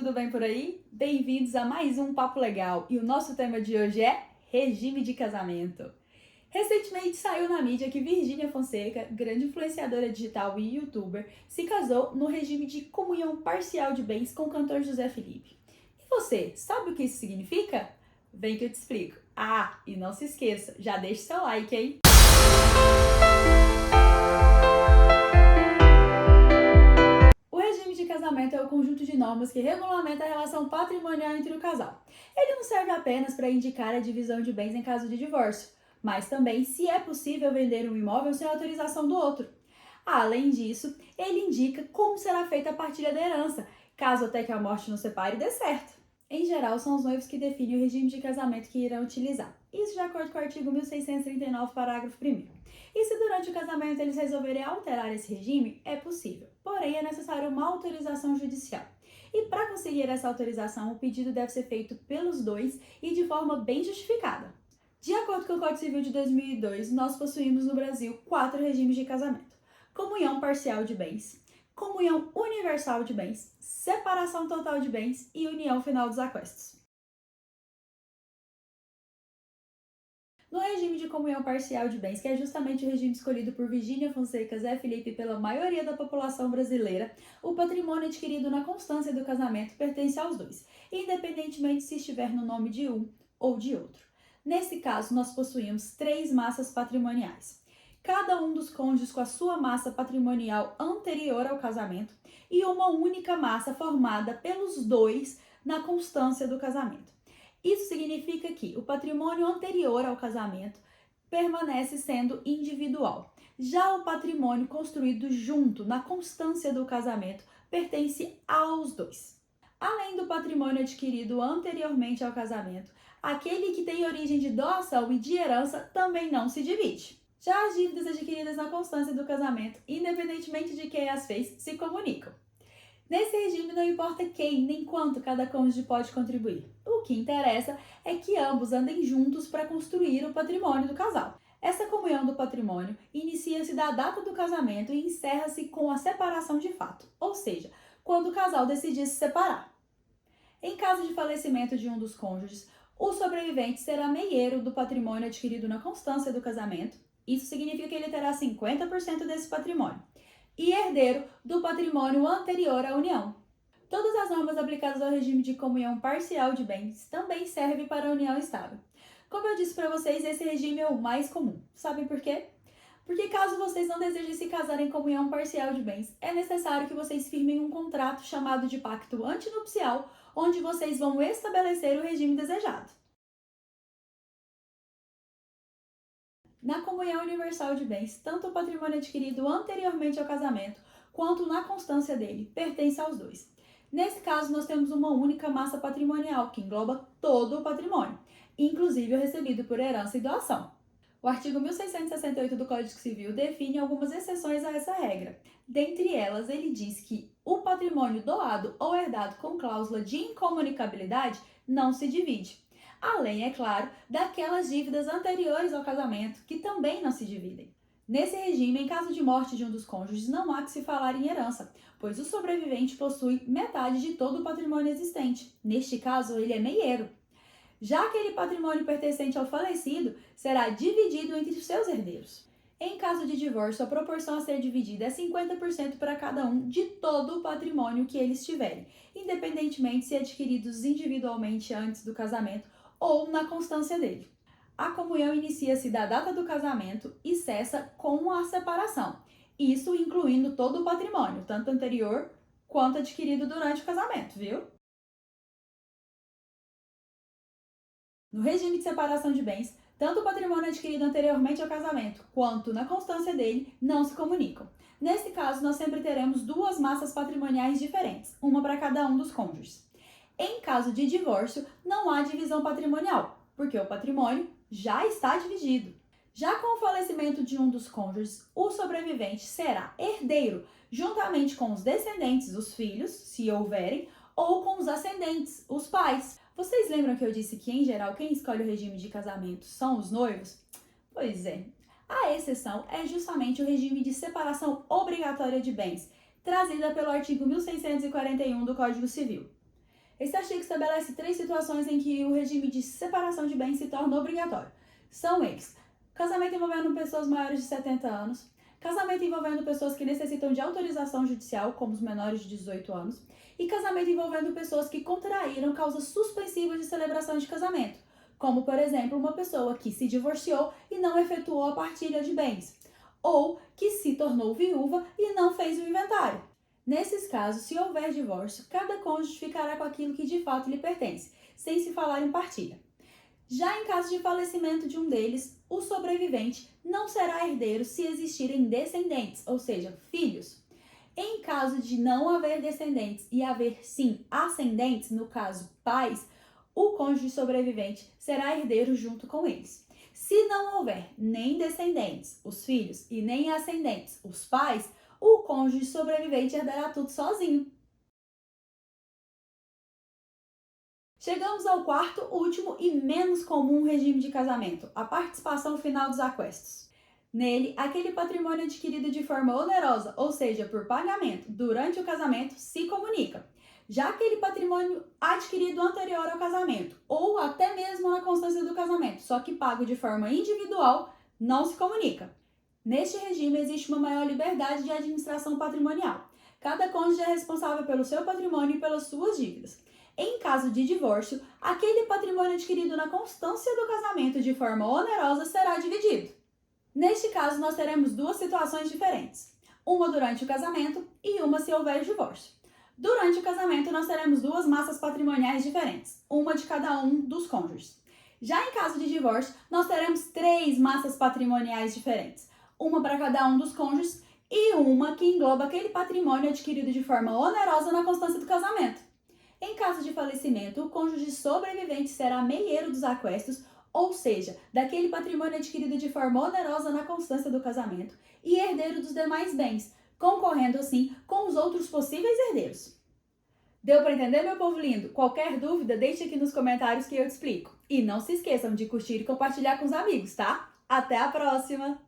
tudo bem por aí? Bem-vindos a mais um Papo Legal e o nosso tema de hoje é regime de casamento. Recentemente saiu na mídia que Virgínia Fonseca, grande influenciadora digital e youtuber, se casou no regime de comunhão parcial de bens com o cantor José Felipe. E você, sabe o que isso significa? Vem que eu te explico. Ah, e não se esqueça, já deixa seu like, hein? O regime de casamento é o conjunto de normas que regulamenta a relação patrimonial entre o casal. Ele não serve apenas para indicar a divisão de bens em caso de divórcio, mas também se é possível vender um imóvel sem autorização do outro. Além disso, ele indica como será feita a partilha da herança, caso até que a morte nos separe dê certo. Em geral, são os noivos que definem o regime de casamento que irão utilizar. Isso de acordo com o artigo 1639, parágrafo 1º. E se durante o casamento eles resolverem alterar esse regime, é possível. Porém, é necessária uma autorização judicial. E para conseguir essa autorização, o pedido deve ser feito pelos dois e de forma bem justificada. De acordo com o Código Civil de 2002, nós possuímos no Brasil 4 regimes de casamento: comunhão parcial de bens, comunhão universal de bens, separação total de bens e união final dos aquestos. No regime de comunhão parcial de bens, que é justamente o regime escolhido por Virgínia Fonseca, Zé Felipe e pela maioria da população brasileira, o patrimônio adquirido na constância do casamento pertence aos dois, independentemente se estiver no nome de um ou de outro. Nesse caso, nós possuímos 3 massas patrimoniais. Cada um dos cônjuges com a sua massa patrimonial anterior ao casamento e uma única massa formada pelos dois na constância do casamento. Isso significa que o patrimônio anterior ao casamento permanece sendo individual. Já o patrimônio construído junto, na constância do casamento, pertence aos dois. Além do patrimônio adquirido anteriormente ao casamento, aquele que tem origem de doação e de herança também não se divide. Já as dívidas adquiridas na constância do casamento, independentemente de quem as fez, se comunicam. Nesse regime não importa quem nem quanto cada cônjuge pode contribuir. O que interessa é que ambos andem juntos para construir o patrimônio do casal. Essa comunhão do patrimônio inicia-se da data do casamento e encerra-se com a separação de fato, ou seja, quando o casal decidir se separar. Em caso de falecimento de um dos cônjuges, o sobrevivente será meieiro do patrimônio adquirido na constância do casamento. Isso significa que ele terá 50% desse patrimônio. E herdeiro do patrimônio anterior à união. Todas as normas aplicadas ao regime de comunhão parcial de bens também servem para a união estável. Como eu disse para vocês, esse regime é o mais comum. Sabem por quê? Porque caso vocês não desejem se casar em comunhão parcial de bens, é necessário que vocês firmem um contrato chamado de pacto antinupcial, onde vocês vão estabelecer o regime desejado. Na comunhão universal de bens, tanto o patrimônio adquirido anteriormente ao casamento, quanto na constância dele, pertence aos dois. Nesse caso, nós temos uma única massa patrimonial, que engloba todo o patrimônio, inclusive o recebido por herança e doação. O artigo 1668 do Código Civil define algumas exceções a essa regra. Dentre elas, ele diz que o patrimônio doado ou herdado com cláusula de incomunicabilidade não se divide. Além, é claro, daquelas dívidas anteriores ao casamento, que também não se dividem. Nesse regime, em caso de morte de um dos cônjuges, não há que se falar em herança, pois o sobrevivente possui metade de todo o patrimônio existente. Neste caso, ele é meieiro. Já aquele patrimônio pertencente ao falecido será dividido entre os seus herdeiros. Em caso de divórcio, a proporção a ser dividida é 50% para cada um de todo o patrimônio que eles tiverem, independentemente se adquiridos individualmente antes do casamento ou na constância dele. A comunhão inicia-se da data do casamento e cessa com a separação, isso incluindo todo o patrimônio, tanto anterior quanto adquirido durante o casamento, viu? No regime de separação de bens, tanto o patrimônio adquirido anteriormente ao casamento quanto na constância dele não se comunicam. Nesse caso, nós sempre teremos 2 massas patrimoniais diferentes, uma para cada um dos cônjuges. Em caso de divórcio, não há divisão patrimonial, porque o patrimônio já está dividido. Já com o falecimento de um dos cônjuges, o sobrevivente será herdeiro, juntamente com os descendentes, os filhos, se houverem, ou com os ascendentes, os pais. Vocês lembram que eu disse que, em geral, quem escolhe o regime de casamento são os noivos? Pois é. A exceção é justamente o regime de separação obrigatória de bens, trazida pelo artigo 1641 do Código Civil. Esse artigo estabelece 3 situações em que o regime de separação de bens se torna obrigatório. São eles: casamento envolvendo pessoas maiores de 70 anos, casamento envolvendo pessoas que necessitam de autorização judicial, como os menores de 18 anos, e casamento envolvendo pessoas que contraíram causas suspensivas de celebração de casamento, como, por exemplo, uma pessoa que se divorciou e não efetuou a partilha de bens, ou que se tornou viúva e não fez o inventário. Nesses casos, se houver divórcio, cada cônjuge ficará com aquilo que de fato lhe pertence, sem se falar em partilha. Já em caso de falecimento de um deles, o sobrevivente não será herdeiro se existirem descendentes, ou seja, filhos. Em caso de não haver descendentes e haver sim ascendentes, no caso pais, o cônjuge sobrevivente será herdeiro junto com eles. Se não houver nem descendentes, os filhos, e nem ascendentes, os pais, o cônjuge sobrevivente herdará tudo sozinho. Chegamos ao quarto, último e menos comum regime de casamento, a participação final dos aquestos. Nele, aquele patrimônio adquirido de forma onerosa, ou seja, por pagamento, durante o casamento, se comunica. Já aquele patrimônio adquirido anterior ao casamento, ou até mesmo na constância do casamento, só que pago de forma individual, não se comunica. Neste regime, existe uma maior liberdade de administração patrimonial. Cada cônjuge é responsável pelo seu patrimônio e pelas suas dívidas. Em caso de divórcio, aquele patrimônio adquirido na constância do casamento de forma onerosa será dividido. Neste caso, nós teremos duas situações diferentes, uma durante o casamento e uma se houver divórcio. Durante o casamento, nós teremos duas massas patrimoniais diferentes, uma de cada um dos cônjuges. Já em caso de divórcio, nós teremos 3 massas patrimoniais diferentes, uma para cada um dos cônjuges e uma que engloba aquele patrimônio adquirido de forma onerosa na constância do casamento. Em caso de falecimento, o cônjuge sobrevivente será meieiro dos aquestos, ou seja, daquele patrimônio adquirido de forma onerosa na constância do casamento, e herdeiro dos demais bens, concorrendo assim com os outros possíveis herdeiros. Deu para entender, meu povo lindo? Qualquer dúvida, deixe aqui nos comentários que eu te explico. E não se esqueçam de curtir e compartilhar com os amigos, tá? Até a próxima!